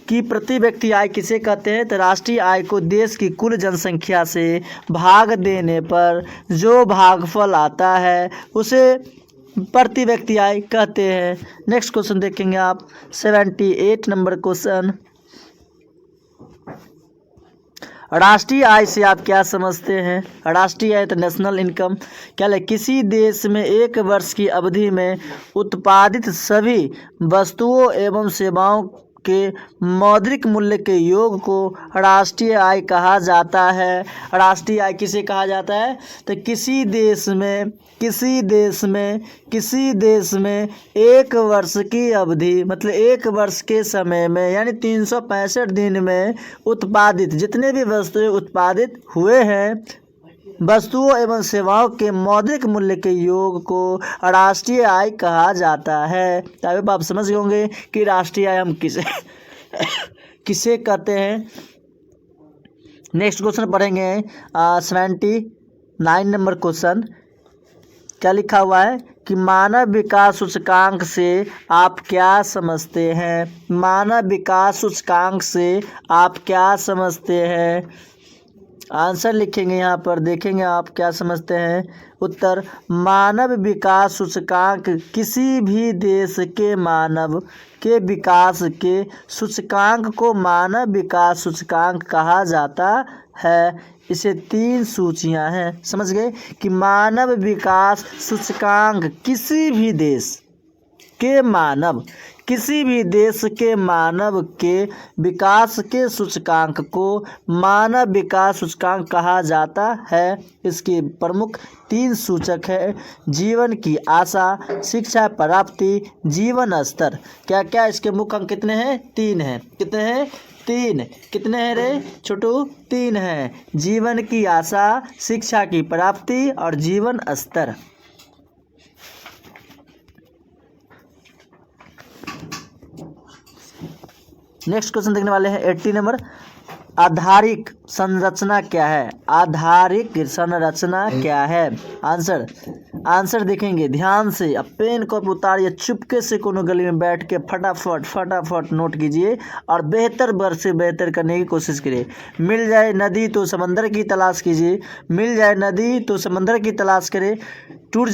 S1: कि प्रति व्यक्ति आय किसे कहते हैं? तो राष्ट्रीय आय को देश की कुल जनसंख्या से भाग देने पर जो भागफल आता है उसे प्रति व्यक्ति आय कहते हैं। नेक्स्ट क्वेश्चन देखेंगे आप 78 नंबर क्वेश्चन, राष्ट्रीय आय से आप क्या समझते हैं? राष्ट्रीय आय तो नेशनल इनकम क्या है? किसी देश में एक वर्ष की अवधि में उत्पादित सभी वस्तुओं एवं सेवाओं के मौद्रिक मूल्य के योग को राष्ट्रीय आय कहा जाता है। राष्ट्रीय आय किसे कहा जाता है? तो किसी देश में एक वर्ष की अवधि मतलब एक वर्ष के समय में यानी 365 दिन में उत्पादित जितने भी वस्तुएं उत्पादित हुए हैं, वस्तुओं एवं सेवाओं के मौद्रिक मूल्य के योग को राष्ट्रीय आय कहा जाता है। तब आप समझ गए होंगे कि राष्ट्रीय आय हम किसे कहते हैं। नेक्स्ट क्वेश्चन पढ़ेंगे 79 नंबर क्वेश्चन, क्या लिखा हुआ है कि मानव विकास सूचकांक से आप क्या समझते हैं? मानव विकास सूचकांक से आप क्या समझते हैं? आंसर लिखेंगे यहाँ पर, देखेंगे आप क्या समझते हैं। उत्तर, मानव विकास सूचकांक किसी भी देश के मानव के विकास के सूचकांक को मानव विकास सूचकांक कहा जाता है। इसे 3 सूचियां हैं, समझ गए कि मानव विकास सूचकांक किसी भी देश के मानव के विकास के सूचकांक को मानव विकास सूचकांक कहा जाता है। इसके प्रमुख 3 सूचक है, जीवन की आशा, शिक्षा प्राप्ति, जीवन स्तर। क्या क्या इसके मुख्य अंक कितने हैं? 3 हैं। कितने हैं? 3। कितने हैं रे छोटू? 3 हैं। जीवन की आशा, शिक्षा की प्राप्ति और जीवन स्तर। नेक्स्ट क्वेश्चन देखने वाले हैं 80 नंबर। आधारिक संरचना क्या है? आधारिक संरचना क्या है? आंसर देखेंगे ध्यान से। अब पेन को उतारिए, चुपके से कोनो गली में बैठ के फटाफट नोट कीजिए और बेहतर बर से बेहतर करने की कोशिश करिए। मिल जाए नदी तो समंदर की तलाश कीजिए, मिल जाए नदी तो समंदर की तलाश करें। टूट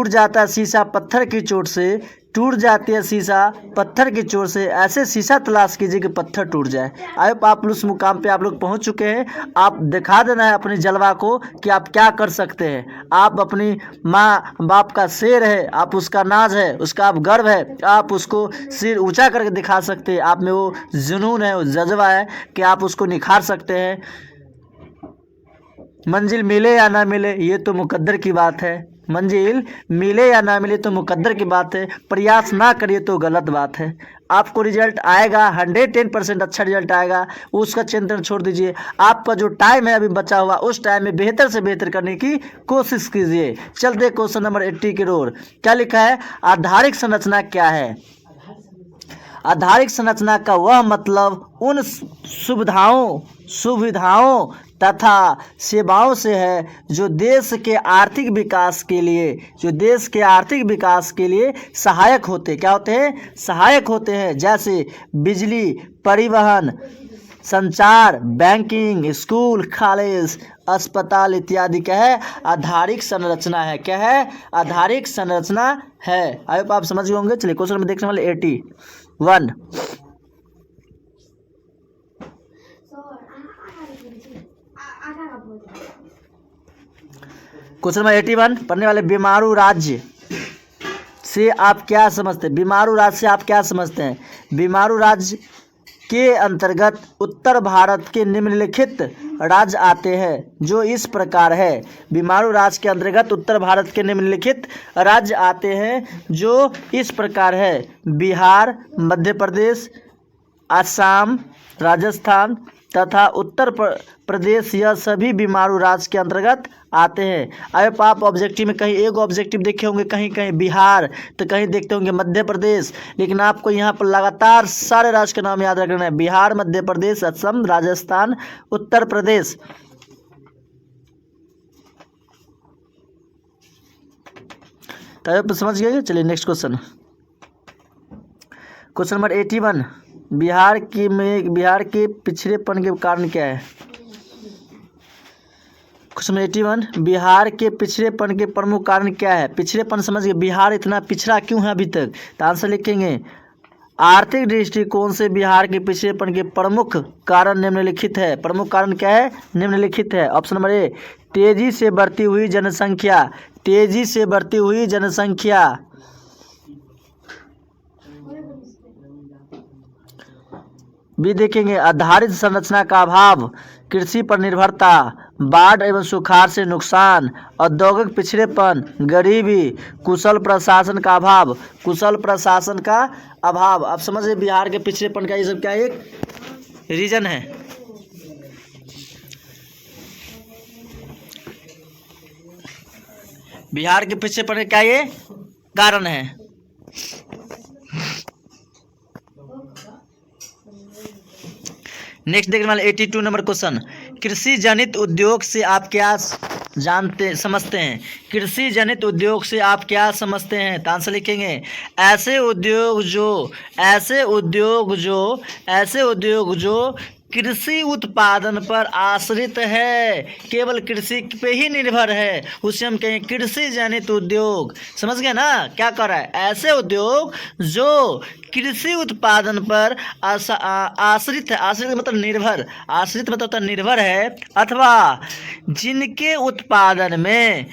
S1: जाता है शीशा पत्थर की चोट से, टूट जाती है शीशा पत्थर की चोट से। ऐसे शीशा तलाश कीजिए कि पत्थर टूट जाए। अब आप उस मुकाम पे आप लोग पहुंच चुके हैं। आप दिखा देना है अपने जलवा को कि आप क्या कर सकते हैं। आप अपनी माँ बाप का शेर है, आप उसका नाज है, उसका आप गर्व है, आप उसको सिर ऊंचा करके दिखा सकते हैं। आप में वो जुनून है, वो जज्बा है कि आप उसको निखार सकते हैं। मंजिल मिले या ना मिले ये तो मुकद्दर की बात है, मंजिल मिले या ना मिले तो मुकद्दर की बात है। प्रयास ना करिए तो गलत बात है। आपको रिजल्ट आएगा, 110% अच्छा रिजल्ट आएगा, उसका चिंतन छोड़ दीजिए। आपका जो टाइम है अभी बचा हुआ, उस टाइम में बेहतर से बेहतर करने की कोशिश कीजिए। चलते क्वेश्चन नंबर 80 की ओर। क्या लिखा है? आधारिक संरचना क्या है? आधारिक संरचना का वह मतलब उन सुविधाओं तथा सेवाओं से है जो देश के आर्थिक विकास के लिए सहायक होते। क्या होते हैं? सहायक होते हैं। जैसे बिजली, परिवहन, संचार, बैंकिंग, स्कूल, कॉलेज, अस्पताल इत्यादि। क्या है? आधारिक संरचना है। क्या है? आधारिक संरचना है। आई होप आप समझ गए होंगे। चलिए क्वेश्चन में देखने वाले 81। क्वेश्चन नंबर 81 पढ़ने वाले। बीमारू राज्य से आप क्या समझते हैं? बीमारू राज्य से आप क्या समझते हैं? बीमारू राज्य के अंतर्गत उत्तर भारत के निम्नलिखित राज्य आते हैं जो इस प्रकार है। बीमारू राज्य के अंतर्गत उत्तर भारत के निम्नलिखित राज्य आते हैं जो इस प्रकार है। बिहार, मध्य प्रदेश, असम, राजस्थान तथा उत्तर प्रदेश, यह सभी बीमारू राज्य के अंतर्गत आते हैं। अब आप ऑब्जेक्टिव में कहीं एक ऑब्जेक्टिव देखे होंगे, कहीं कहीं बिहार तो कहीं देखते होंगे मध्य प्रदेश, लेकिन आपको यहाँ पर लगातार सारे राज्य के नाम याद रखना है। बिहार, मध्य प्रदेश, असम, राजस्थान, उत्तर प्रदेश। तो समझ गए। चलिए next question. Question number 81। Bihar के पिछड़ेपन के कारण क्या है? Question number 81। बिहार के पिछड़ेपन के प्रमुख कारण क्या है? पिछड़ेपन समझ गए, बिहार इतना पिछड़ा क्यों है अभी तक? तो आंसर लिखेंगे आर्थिक दृष्टिकोण से बिहार के पिछड़ेपन के प्रमुख कारण निम्नलिखित है। प्रमुख कारण क्या है? निम्नलिखित है। ऑप्शन नंबर ए, तेजी से बढ़ती हुई जनसंख्या। तेजी से बढ़ती हुई जनसंख्या। भी देखेंगे आधारित संरचना का अभाव, कृषि पर निर्भरता, बाढ़ एवं सुखाड़ से नुकसान, औद्योगिक पिछड़ेपन, गरीबी, कुशल प्रशासन का अभाव। कुशल प्रशासन का अभाव। आप समझिए बिहार के पिछड़ेपन का ये सब क्या एक रीजन है। बिहार के पिछड़ेपन का क्या ये कारण है? नेक्स्ट देखने वाले 82 नंबर क्वेश्चन। कृषि जनित उद्योग से आप क्या समझते हैं? कृषि जनित उद्योग से आप क्या समझते हैं? तो आंसर लिखेंगे ऐसे उद्योग जो कृषि उत्पादन पर आश्रित है, केवल कृषि पे ही निर्भर है, उसे हम कहें कृषि जनित उद्योग। समझ गए ना क्या कर रहा है? ऐसे उद्योग जो कृषि उत्पादन पर आश्रित है। आश्रित मतलब निर्भर, आश्रित मतलब होता निर्भर है, अथवा जिनके उत्पादन में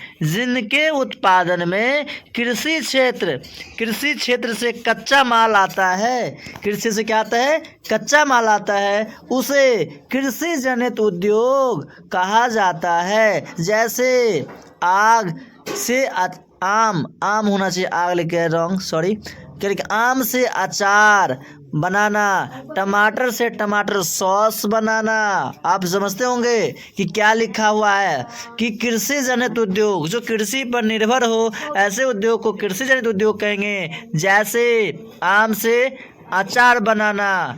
S1: कृषि क्षेत्र से कच्चा माल आता है। कृषि से क्या आता है? कच्चा माल आता है, उसे कृषि जनित उद्योग कहा जाता है। जैसे आग से आम होना चाहिए, आग लेके रॉन्ग, सॉरी। आम से अचार बनाना, टमाटर से टमाटर सॉस बनाना। आप समझते होंगे कि क्या लिखा हुआ है कि कृषि जनित उद्योग जो कृषि पर निर्भर हो, ऐसे उद्योग को कृषि जनित उद्योग कहेंगे। जैसे आम से अचार बनाना,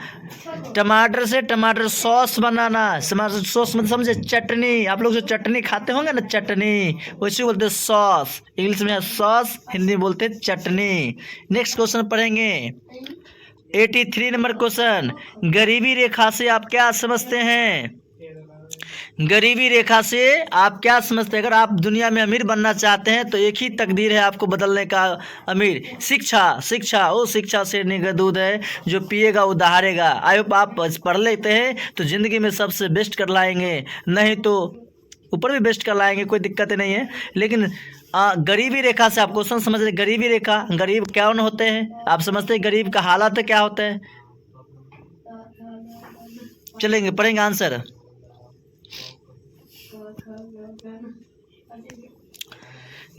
S1: टमाटर से टमाटर सॉस बनाना, सॉस मतलब समझे चटनी, आप लोग जो चटनी खाते होंगे ना चटनी, वैसे बोलते सॉस, इंग्लिश में है सॉस, हिंदी में बोलते चटनी। नेक्स्ट क्वेश्चन पढ़ेंगे 83 नंबर क्वेश्चन, गरीबी रेखा से आप क्या समझते हैं? गरीबी रेखा से आप क्या समझते हैं? अगर आप दुनिया में अमीर बनना चाहते हैं तो एक ही तकदीर है आपको बदलने का, अमीर। शिक्षा, शिक्षा, वो शिक्षा से निगर दूध है, जो पिएगा वो दहाड़ेगा। आई होप आप पढ़ लेते हैं तो ज़िंदगी में सबसे बेस्ट कर लाएंगे, नहीं तो ऊपर भी बेस्ट कर लाएंगे, कोई दिक्कत नहीं है। लेकिन गरीबी रेखा से आप क्वेश्चन समझ रहे, गरीबी रेखा, गरीब कौन होते हैं? आप समझते हैं गरीब का हालत क्या होता है? चलेंगे पढ़ेंगे आंसर।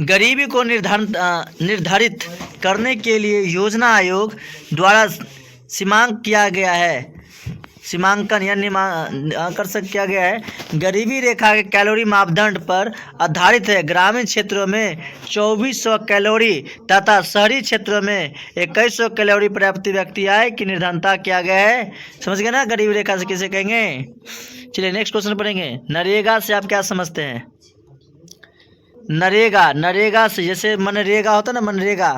S1: गरीबी को निर्धारित करने के लिए योजना आयोग द्वारा सीमांकन किया गया है, सीमांकन यानी आकर्षक किया गया है। गरीबी रेखा के कैलोरी मापदंड पर आधारित है। ग्रामीण क्षेत्रों में 2400 कैलोरी तथा शहरी क्षेत्रों में 2100 कैलोरी प्रति व्यक्ति आय की निर्धारणता किया गया है। समझ गए ना गरीबी रेखा से किसे कहेंगे? चलिए नेक्स्ट क्वेश्चन पढ़ेंगे। नरेगा से आप क्या समझते हैं? नरेगा, नरेगा से जैसे मनरेगा होता है ना, मनरेगा,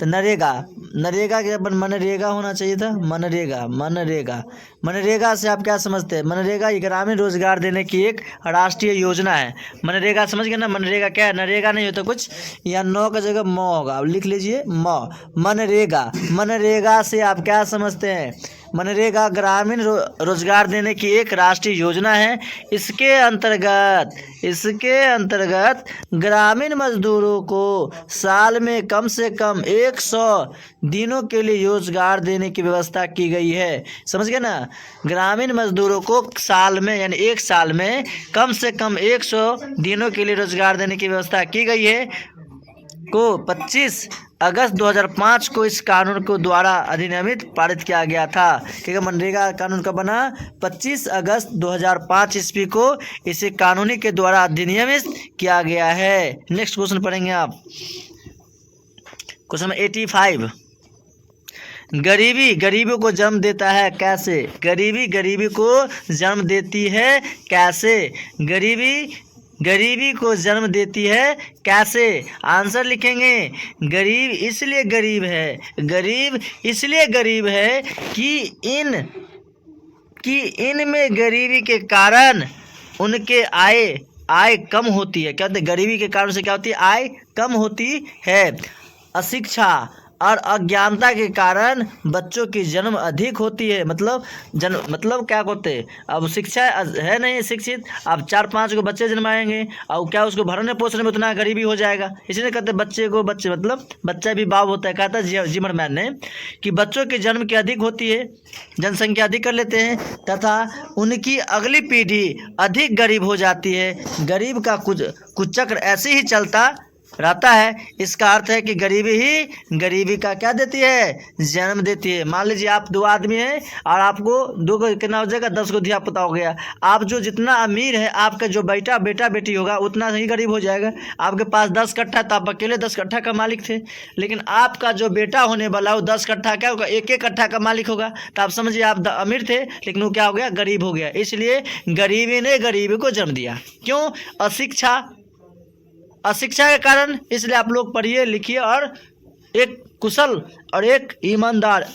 S1: तो नरेगा, नरेगा के अपन मनरेगा होना चाहिए था, मनरेगा, मनरेगा, मनरेगा से आप क्या समझते हैं? मनरेगा ये ग्रामीण रोजगार देने की एक राष्ट्रीय योजना है। मनरेगा समझ गए ना? मनरेगा क्या है? नरेगा नहीं होता कुछ, या नौ का जगह म होगा, आप लिख लीजिए म, मनरेगा। मनरेगा से आप क्या समझते हैं? मनरेगा ग्रामीण रोजगार देने की एक राष्ट्रीय योजना है। इसके अंतर्गत ग्रामीण मजदूरों को साल में कम से कम 100 दिनों के लिए रोजगार देने की व्यवस्था की गई है। समझ गए ना? ग्रामीण मजदूरों को साल में यानी एक साल में कम से कम 100 दिनों के लिए रोजगार देने की व्यवस्था की गई है। को 25 अगस्त 2005 को इस कानून को द्वारा अधिनियमित पारित किया गया था। क्योंकि मनरेगा कानून कब बना? 25 अगस्त 2005 ईस्वी को इसे कानूनी के द्वारा अधिनियमित किया गया है। नेक्स्ट क्वेश्चन पढ़ेंगे आप, क्वेश्चन 85। गरीबी गरीबी को जन्म देता है कैसे? गरीबी गरीबी को जन्म देती है कैसे? गरीबी गरीबी को जन्म देती है कैसे? आंसर लिखेंगे। गरीब इसलिए गरीब है, गरीब इसलिए गरीब है कि इनमें गरीबी के कारण उनके आय कम होती है। क्या होता है? गरीबी के कारण से क्या होती है? आय कम होती है। अशिक्षा और अज्ञानता के कारण बच्चों की जन्म अधिक होती है। मतलब क्या होते हैं? अब शिक्षा है नहीं शिक्षित, अब 4-5 को बच्चे जन्माएंगे और क्या उसको भरने पोषने में उतना गरीबी हो जाएगा। इसलिए कहते बच्चे मतलब बच्चा भी बाप होता है। कहता है जिमरमैन ने कि बच्चों की जन्म की अधिक होती है, जनसंख्या अधिक कर लेते हैं तथा उनकी अगली पीढ़ी अधिक गरीब हो जाती है। गरीब का कुछ चक्र ऐसे ही चलता रहता है। इसका अर्थ है कि गरीबी ही गरीबी का क्या देती है? जन्म देती है। मान लीजिए आप 2 आदमी हैं और आपको 2 को कितना हो जाएगा? 10 को धिया पुता हो गया। आप जो जितना अमीर है, आपका जो बेटा बेटी होगा उतना ही गरीब हो जाएगा। आपके पास 10 कट्ठा था, आप अकेले 10 कट्ठा का मालिक थे, लेकिन आपका जो बेटा होने वाला वो 10 कट्ठा क्या होगा? 1-1 कट्ठा का मालिक होगा। तो आप समझिए आप अमीर थे लेकिन वो क्या हो गया? गरीब हो गया। इसलिए गरीबी ने गरीबी को जन्म दिया। क्यों? अशिक्षा के कारण। इसलिए आप लोग पढ़िए लिखिए और एक कुशल और एक ईमानदार